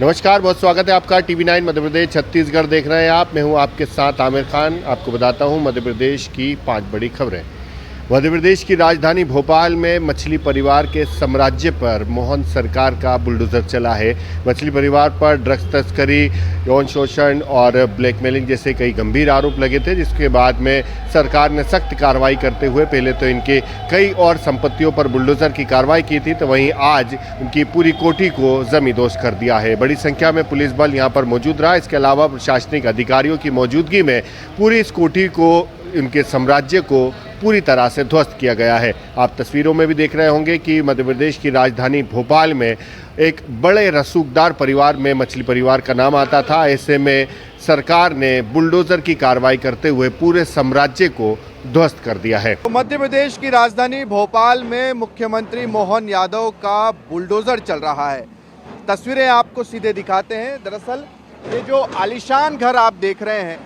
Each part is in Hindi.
नमस्कार, बहुत स्वागत है आपका। टीवी9 मध्य प्रदेश छत्तीसगढ़ देख रहे हैं आप। मैं हूं आपके साथ आमिर खान। आपको बताता हूं मध्य प्रदेश की 5 बड़ी खबरें। मध्य प्रदेश की राजधानी भोपाल में मछली परिवार के साम्राज्य पर मोहन सरकार का बुलडोजर चला है। मछली परिवार पर ड्रग्स तस्करी, यौन शोषण और ब्लैकमेलिंग जैसे कई गंभीर आरोप लगे थे, जिसके बाद में सरकार ने सख्त कार्रवाई करते हुए पहले तो इनके कई और संपत्तियों पर बुलडोजर की कार्रवाई की थी, तो वहीं आज उनकी पूरी कोठी को जमींदोज कर दिया है। बड़ी संख्या में पुलिस बल यहाँ पर मौजूद रहा। इसके अलावा प्रशासनिक अधिकारियों की मौजूदगी में पूरी इस कोठी को, उनके साम्राज्य को पूरी तरह से ध्वस्त किया गया है। आप तस्वीरों में भी देख रहे होंगे कि मध्य प्रदेश की राजधानी भोपाल में एक बड़े रसूखदार परिवार में मछली परिवार का नाम आता था। ऐसे में सरकार ने बुलडोजर की कार्रवाई करते हुए पूरे साम्राज्य को ध्वस्त कर दिया है। तो मध्य प्रदेश की राजधानी भोपाल में मुख्यमंत्री मोहन यादव का बुलडोजर चल रहा है। तस्वीरें आपको सीधे दिखाते हैं। दरअसल ये जो आलीशान घर आप देख रहे हैं,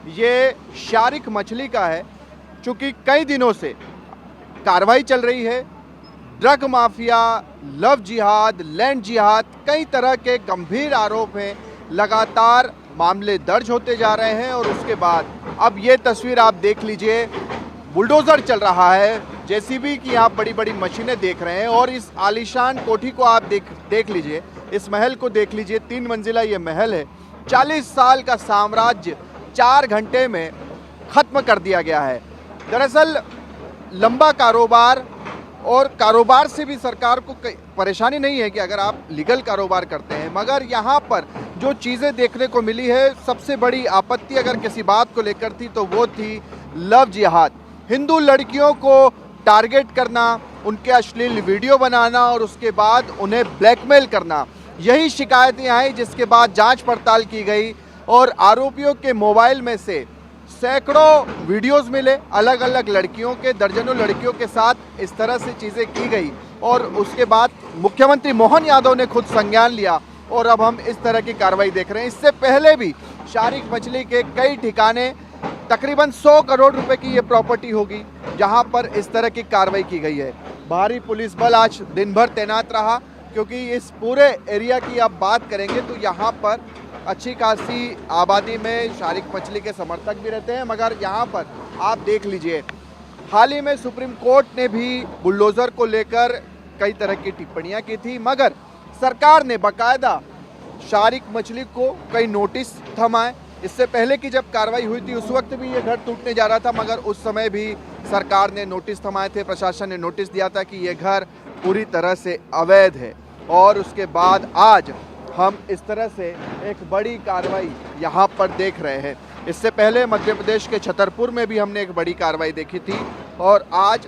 ये शारिक मछली का है। चूँकि कई दिनों से कार्रवाई चल रही है, ड्रग माफिया, लव जिहाद, लैंड जिहाद, कई तरह के गंभीर आरोप हैं। लगातार मामले दर्ज होते जा रहे हैं और उसके बाद अब ये तस्वीर आप देख लीजिए, बुलडोजर चल रहा है। जेसीबी की आप बड़ी बड़ी मशीनें देख रहे हैं और इस आलीशान कोठी को आप देख लीजिए, इस महल को देख लीजिए। 3 मंजिला ये महल है। 40 साल का साम्राज्य 4 घंटे में खत्म कर दिया गया है। दरअसल लंबा कारोबार, और कारोबार से भी सरकार को परेशानी नहीं है कि अगर आप लीगल कारोबार करते हैं, मगर यहाँ पर जो चीज़ें देखने को मिली है, सबसे बड़ी आपत्ति अगर किसी बात को लेकर थी तो वो थी लव जिहाद। हिंदू लड़कियों को टारगेट करना, उनके अश्लील वीडियो बनाना और उसके बाद उन्हें ब्लैकमेल करना, यही शिकायतें आई, जिसके बाद जांच पड़ताल की गई और आरोपियों के मोबाइल में से सैकड़ों वीडियोस मिले, अलग अलग लड़कियों के, दर्जनों लड़कियों के साथ इस तरह से चीज़ें की गई। और उसके बाद मुख्यमंत्री मोहन यादव ने खुद संज्ञान लिया और अब हम इस तरह की कार्रवाई देख रहे हैं। इससे पहले भी शारिक मछली के कई ठिकाने, तकरीबन 100 करोड़ रुपए की ये प्रॉपर्टी होगी, जहां पर इस तरह की कार्रवाई की गई है। भारी पुलिस बल आज दिन भर तैनात रहा, क्योंकि इस पूरे एरिया की आप बात करेंगे तो यहाँ पर अच्छी खासी आबादी में शारिक मछली के समर्थक भी रहते हैं। मगर यहाँ पर आप देख लीजिए, हाल ही में सुप्रीम कोर्ट ने भी बुलडोज़र को लेकर कई तरह की टिप्पणियाँ की थी, मगर सरकार ने बाकायदा शारिक मछली को कई नोटिस थमाए। इससे पहले की जब कार्रवाई हुई थी, उस वक्त भी ये घर टूटने जा रहा था, मगर उस समय भी सरकार ने नोटिस थमाए थे। प्रशासन ने नोटिस दिया था कि ये घर पूरी तरह से अवैध है। और उसके बाद आज हम इस तरह से एक बड़ी कार्रवाई यहाँ पर देख रहे हैं। इससे पहले मध्य प्रदेश के छतरपुर में भी हमने एक बड़ी कार्रवाई देखी थी। और आज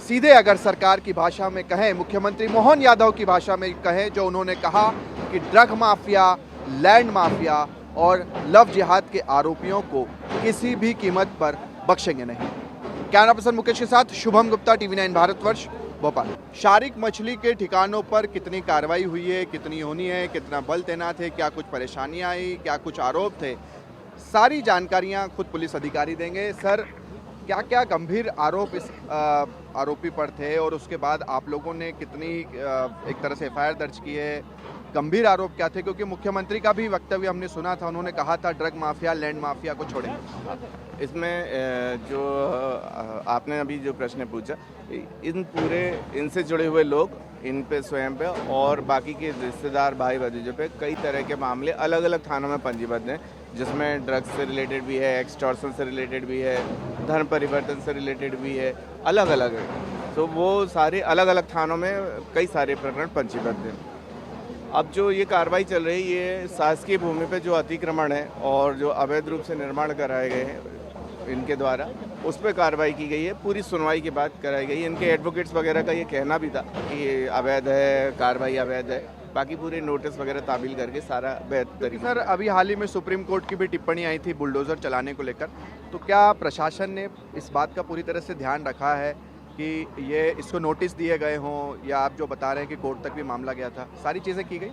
सीधे अगर सरकार की भाषा में कहें, मुख्यमंत्री मोहन यादव की भाषा में कहें, जो उन्होंने कहा कि ड्रग माफिया, लैंड माफिया और लव जिहाद के आरोपियों को किसी भी कीमत पर बख्शेंगे नहीं। कैमरा पर्सन मुकेश के साथ शुभम गुप्ता, टीवी9 भारतवर्ष, भोपाल। शारिक मछली के ठिकानों पर कितनी कार्रवाई हुई है, कितनी होनी है, कितना बल तैनात है, क्या कुछ परेशानियां आई, क्या कुछ आरोप थे, सारी जानकारियां खुद पुलिस अधिकारी देंगे। सर, क्या क्या गंभीर आरोप इस आरोपी पर थे और उसके बाद आप लोगों ने कितनी एक तरह से एफआईआर दर्ज की है? गंभीर आरोप क्या थे? क्योंकि मुख्यमंत्री का भी वक्तव्य हमने सुना था, उन्होंने कहा था ड्रग माफिया, लैंड माफिया को छोड़ेंगे। इसमें जो आपने अभी जो प्रश्न पूछा, इनसे जुड़े हुए लोग, इन पे स्वयं पे और बाकी के रिश्तेदार, भाई भतीजों पे कई तरह के मामले अलग अलग थानों में पंजीबद्ध हैं, जिसमें ड्रग्स से रिलेटेड भी है, एक्सटॉर्शन से रिलेटेड भी है, धर्म परिवर्तन से रिलेटेड भी है, अलग अलग है। तो वो सारे अलग अलग थानों में कई सारे प्रकरण पंजीबद्ध हैं। अब जो ये कार्रवाई चल रही है, ये शासकीय भूमि पे जो अतिक्रमण है और जो अवैध रूप से निर्माण कराए गए हैं इनके द्वारा, उस पर कार्रवाई की गई है। पूरी सुनवाई के बाद कराई गई है। इनके एडवोकेट्स वगैरह का ये कहना भी था कि ये अवैध है, कार्रवाई अवैध है। बाकी पूरे नोटिस वगैरह तामील करके सारा बेहतर। सर, अभी हाल ही में सुप्रीम कोर्ट की भी टिप्पणी आई थी बुलडोज़र चलाने को लेकर, तो क्या प्रशासन ने इस बात का पूरी तरह से ध्यान रखा है कि ये इसको नोटिस दिए गए हों, या आप जो बता रहे हैं कि कोर्ट तक भी मामला गया था, सारी चीज़ें की गई?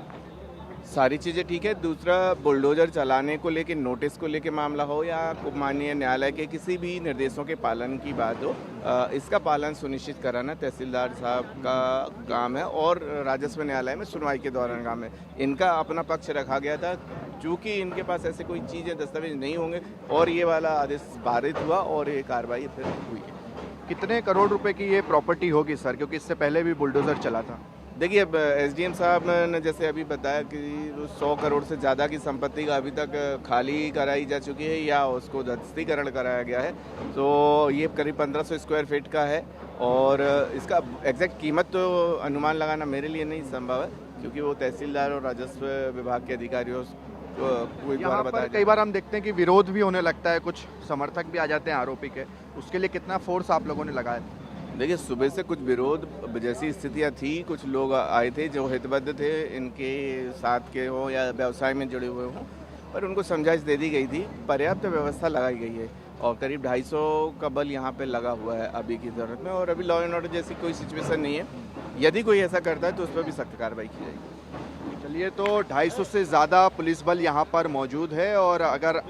सारी चीज़ें ठीक है। दूसरा, बुलडोजर चलाने को लेके, नोटिस को लेके मामला हो या माननीय न्यायालय के किसी भी निर्देशों के पालन की बात हो, इसका पालन सुनिश्चित कराना तहसीलदार साहब का काम है और राजस्व न्यायालय में सुनवाई के दौरान काम है। इनका अपना पक्ष रखा गया था, चूँकि इनके पास ऐसे कोई चीज़ें, दस्तावेज नहीं होंगे और ये वाला आदेश पारित हुआ और ये कार्रवाई फिर हुई है। कितने करोड़ रुपए की ये प्रॉपर्टी होगी सर, क्योंकि इससे पहले भी बुलडोजर चला था? देखिए, अब एसडीएम साहब ने जैसे अभी बताया कि 100 करोड़ से ज़्यादा की संपत्ति का अभी तक खाली कराई जा चुकी है या उसको ध्वस्तीकरण कराया गया है। तो ये करीब 1500 स्क्वायर फीट का है और इसका एग्जैक्ट कीमत तो अनुमान लगाना मेरे लिए नहीं संभव है, क्योंकि वो तहसीलदार और राजस्व विभाग के अधिकारियों को द्वारा बताया। कई बार हम देखते हैं कि विरोध भी होने लगता है, कुछ समर्थक भी आ जाते हैं आरोपी के, उसके लिए कितना फोर्स आप लोगों ने लगाया? देखिए, सुबह से कुछ विरोध जैसी स्थितियां थी, कुछ लोग आए थे जो हितबद्ध थे, इनके साथ के हो या व्यवसाय में जुड़े हुए हों, पर उनको समझाइश दे दी गई थी। पर्याप्त व्यवस्था लगाई गई है और करीब 250 का बल यहाँ पे लगा हुआ है अभी की ज़रूरत में, और अभी लॉ एंड ऑर्डर जैसी कोई सिचुएशन नहीं है। यदि कोई ऐसा करता है तो उस पर भी सख्त कार्रवाई की जाएगी। चलिए, तो 250 से ज़्यादा पुलिस बल यहाँ पर मौजूद है और अगर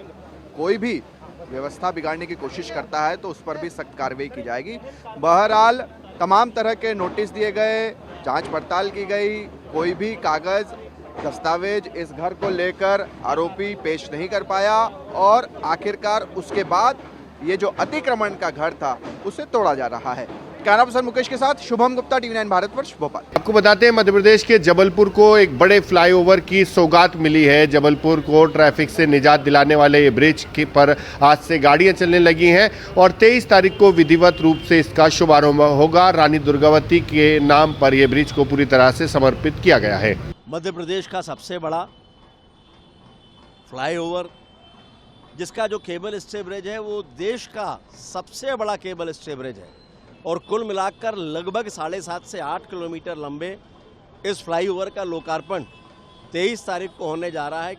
कोई भी व्यवस्था बिगाड़ने की कोशिश करता है तो उस पर भी सख्त कार्रवाई की जाएगी। बहरहाल तमाम तरह के नोटिस दिए गए, जांच पड़ताल की गई, कोई भी कागज़ दस्तावेज इस घर को लेकर आरोपी पेश नहीं कर पाया और आखिरकार उसके बाद ये जो अतिक्रमण का घर था उसे तोड़ा जा रहा है। कैमरा पर्सन मुकेश के साथ शुभम गुप्ता, TV9 भारतवर्ष, भोपाल। आपको बताते हैं, मध्य प्रदेश के जबलपुर को एक बड़े फ्लाईओवर की सौगात मिली है। जबलपुर को ट्रैफिक से निजात दिलाने वाले ये ब्रिज पर आज से गाड़ियां चलने लगी हैं और 23 तारीख को विधिवत रूप से इसका शुभारंभ होगा। रानी दुर्गावती के नाम पर यह ब्रिज को पूरी तरह से समर्पित किया गया है। मध्य प्रदेश का सबसे बड़ा फ्लाईओवर, जिसका जो केबल स्टे ब्रिज है वो देश का सबसे बड़ा केबल स्टे ब्रिज है और कुल मिलाकर लगभग 7.5 से 8 किलोमीटर लंबे इस फ्लाईओवर का लोकार्पण 23 तारीख को होने जा रहा है।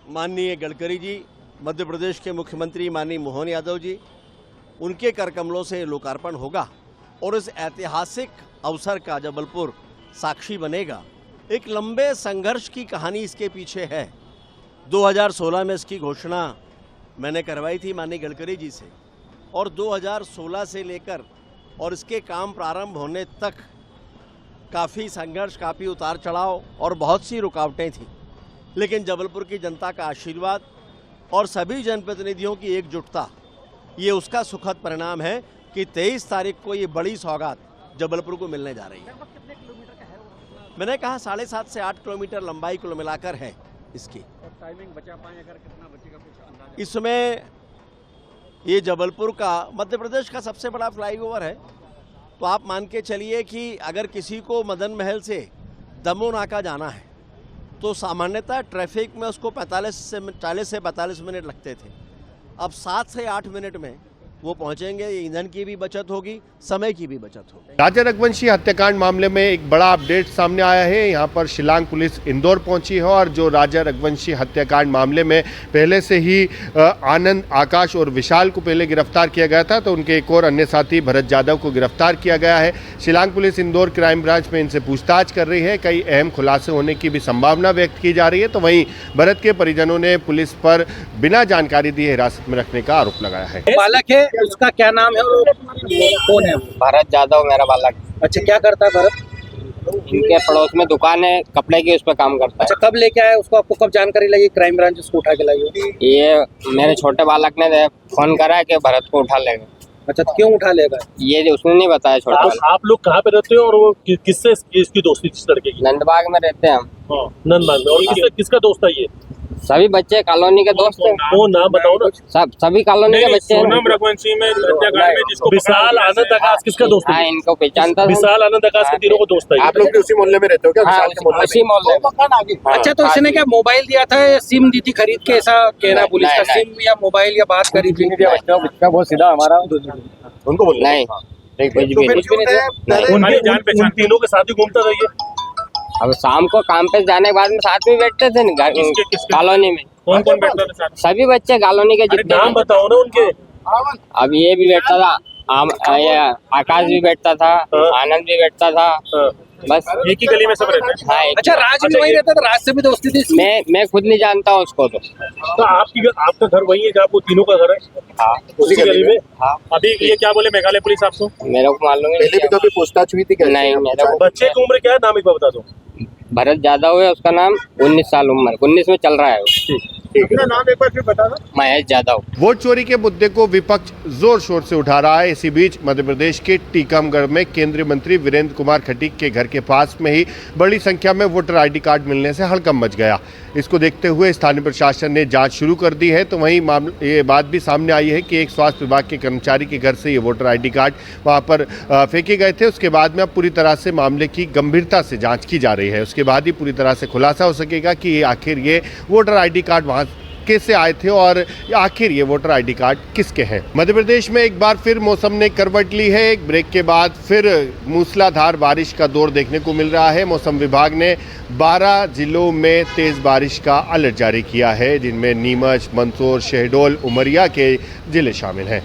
माननीय गडकरी जी, मध्य प्रदेश के मुख्यमंत्री माननीय मोहन यादव जी, उनके कर कमलों से लोकार्पण होगा और इस ऐतिहासिक अवसर का जबलपुर साक्षी बनेगा। एक लंबे संघर्ष की कहानी इसके पीछे है। 2016 में इसकी घोषणा मैंने करवाई थी माननीय गडकरी जी से और 2016 से लेकर और इसके काम प्रारंभ होने तक काफ़ी संघर्ष, काफ़ी उतार चढ़ाव और बहुत सी रुकावटें थी, लेकिन जबलपुर की जनता का आशीर्वाद और सभी जनप्रतिनिधियों की एकजुटता, ये उसका सुखद परिणाम है कि 23 तारीख को ये बड़ी सौगात जबलपुर को मिलने जा रही है। मैंने कहा 7.5 से 8 किलोमीटर लंबाई कुल मिलाकर है इसकी। और टाइमिंग बचा पाए, अगर कितना बचेगा कुछ अंदाजा? इसमें ये जबलपुर का, मध्य प्रदेश का सबसे बड़ा फ्लाईओवर है, तो आप मान के चलिए कि अगर किसी को मदन महल से दमोह नाका जाना है तो सामान्यतः ट्रैफिक में उसको 40 से 45 मिनट लगते थे। अब 7 से 8 मिनट में वो पहुंचेंगे। ईंधन की भी बचत होगी, समय की भी बचत होगी। राजा रघुवंशी हत्याकांड मामले में एक बड़ा अपडेट सामने आया है। यहां पर शिलांग पुलिस इंदौर पहुंची है और जो राजा रघुवंशी हत्याकांड मामले में पहले से ही आनंद, आकाश और विशाल को पहले गिरफ्तार किया गया था, तो उनके एक और अन्य साथी भरत यादव को गिरफ्तार किया गया है। Shillong police Indore crime branch में इनसे पूछताछ कर रही है। कई अहम खुलासे होने की भी संभावना व्यक्त की जा रही है। तो वहीं भरत के परिजनों ने पुलिस पर बिना जानकारी दिए हिरासत में रखने का आरोप लगाया है। बालक है, उसका क्या नाम है और कौन है? भरत यादव मेरा बालक। अच्छा, क्या करता है भरत? इनके पड़ोस में दुकान है कपड़े की, उस पर काम करता है। अच्छा, कब लेके आया उसको? आपको कब जानकारी लगी क्राइम ब्रांच उसको उठा के लाई? ये मेरे छोटे बालक ने फोन करा कि भरत को उठा लेगा। अच्छा, तो क्यों उठा लेगा? ये उसने नहीं बताया। छोटा बालक। आप लोग कहाँ पे रहते हो और वो किससे इसकी दोस्ती किस लड़के की? नंदबाग में रहते हैं हम। नंदबाग में। और किसका दोस्त है ये? सभी बच्चे कॉलोनी के दोस्त हैं। वो नाम बताओ ना। सभी कॉलोनी के बच्चे हैं। सोनम रघुवंशी में हत्याकांड में जिसको विशाल आनंद आकाश किसका दोस्त है? हाँ, इनको पहचानता था। विशाल आनंद आकाश के तीनों को दोस्त है। आप लोग भी उसी मोहल्ले में रहते हो क्या? हाँ, उसी मोहल्ले में। अच्छा, तो इसने क्या मोबाइल दिया था या सिम दी थी खरीद के? ऐसा कहना पुलिस का, सिम या मोबाइल या बात करी थी? बहुत सीधा हमारा उनको बोल नहीं कुछ भी नहीं। उन तीनों के साथ ही घूमता था ये? अब शाम को काम पे जाने के बाद में साथ में बैठते थे ना कॉलोनी में। कौन कौन बैठता था साथ? सभी बच्चे कॉलोनी के जितने। नाम बताओ ना उनके। अब ये भी बैठता था, ये आकाश भी बैठता था, आनंद भी बैठता था, बस एक ही गली में सब रहते हैं। हाँ अच्छा राज भी वही रहता था, राज से भी दोस्ती थी इसकी? मैं खुद नहीं जानता हूँ उसको तो। तो आपका घर वही है जहाँ वो तीनों का घर है? हाँ उसी गली में? हाँ। अभी ये क्या बोले मेघालय पुलिस आपको? मेरे को मालूम है पहले भी कभी पूछताछ हुई थी क्या? नहीं, मेरे को बच्चे की उम्र क्या है, नाम एक बार बता दो। भरत यादव है उसका नाम, 19 साल उम्र, 19 में चल रहा है वो। अपना नाम एक बार फिर बता दो। महेश यादव। वोट चोरी के मुद्दे को विपक्ष जोर शोर से उठा रहा है। इसी बीच मध्य प्रदेश के टीकमगढ़ में केंद्रीय मंत्री वीरेंद्र कुमार खटीक के घर के पास में ही बड़ी संख्या में वोटर आईडी कार्ड मिलने से हड़कंप मच गया। इसको देखते हुए स्थानीय प्रशासन ने जांच शुरू कर दी है। तो वहीं ये बात भी सामने आई है कि एक स्वास्थ्य विभाग के कर्मचारी के घर से ये वोटर आईडी कार्ड वहां पर फेंके गए थे। उसके बाद में अब पूरी तरह से मामले की गंभीरता से जांच की जा रही है। उसके बाद ही पूरी तरह से खुलासा हो सकेगा कि आखिर ये वोटर आईडी कार्ड वहां कैसे आए थे और आखिर ये वोटर आईडी कार्ड किसके हैं। मध्य प्रदेश में एक बार फिर मौसम ने करवट ली है। एक ब्रेक के बाद फिर मूसलाधार बारिश का दौर देखने को मिल रहा है। मौसम विभाग ने 12 जिलों में तेज बारिश का अलर्ट जारी किया है, जिनमें नीमच, मंदसौर, शहडोल, उमरिया के जिले शामिल हैं।